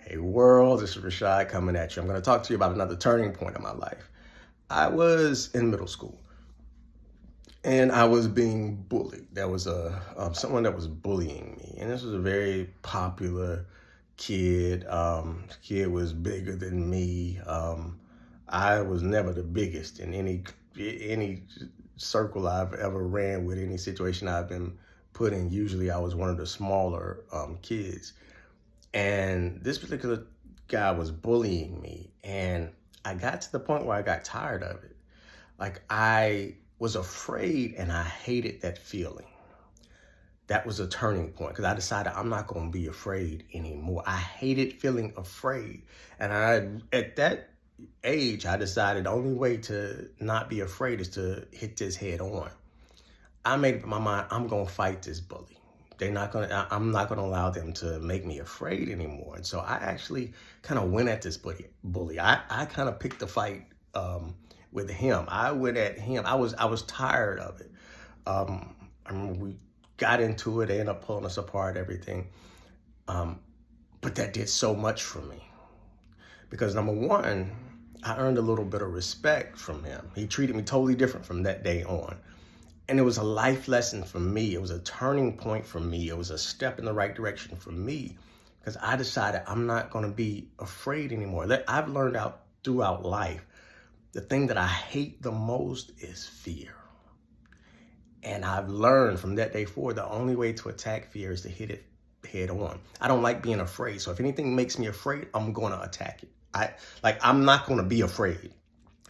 Hey world, this is Rashad coming at you. I'm going to talk to you about another turning point in my life. I was in middle school and I was being bullied. There was someone that was bullying me, and this was a very popular kid. The kid was bigger than me. I was never the biggest in any circle I've ever ran with, any situation I've been put in. Usually I was one of the smaller kids. And this particular guy was bullying me. And I got to the point where I got tired of it. Like, I was afraid and I hated that feeling. That was a turning point because I decided I'm not going to be afraid anymore. I hated feeling afraid. And at that age, I decided the only way to not be afraid is to hit this head on. I made up my mind, I'm going to fight this bully. I'm not going to allow them to make me afraid anymore. And so I actually kind of went at this bully. I kind of picked the fight with him. I went at him. I was tired of it. I remember we got into it. They ended up pulling us apart, everything. But that did so much for me because, number one, I earned a little bit of respect from him. He treated me totally different from that day on. And it was a life lesson for me. It was a turning point for me. It was a step in the right direction for me because I decided I'm not going to be afraid anymore. I've learned out throughout life, the thing that I hate the most is fear. And I've learned from that day forward, the only way to attack fear is to hit it head on. I don't like being afraid. So if anything makes me afraid, I'm going to attack it. I'm not going to be afraid.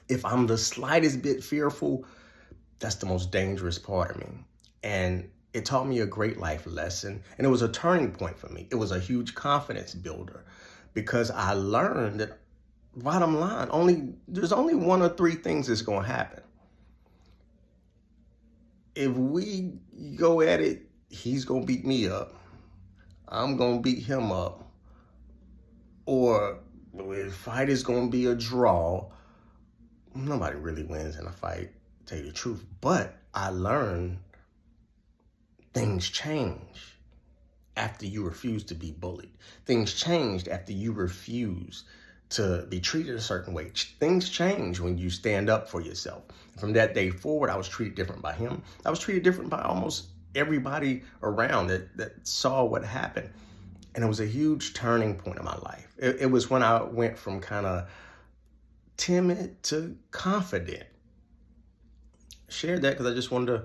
If I'm the slightest bit fearful, that's the most dangerous part of me. And it taught me a great life lesson. And it was a turning point for me. It was a huge confidence builder because I learned that, bottom line, there's only one or three things that's going to happen. If we go at it, he's going to beat me up. I'm going to beat him up. Or the fight is going to be a draw. Nobody really wins in a fight, to tell you the truth. But I learned things change after you refuse to be bullied. Things changed after you refuse to be treated a certain way. Things change when you stand up for yourself. From that day forward, I was treated different by him. I was treated different by almost everybody around that saw what happened. And it was a huge turning point in my life. It was when I went from kind of timid to confident. Share that because I just wanted to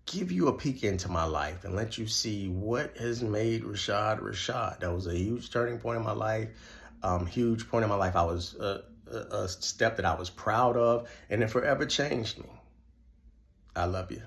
give you a peek into my life and let you see what has made Rashad Rashad. That was a huge turning point in my life, huge point in my life. I was a step that I was proud of, and it forever changed me. I love you.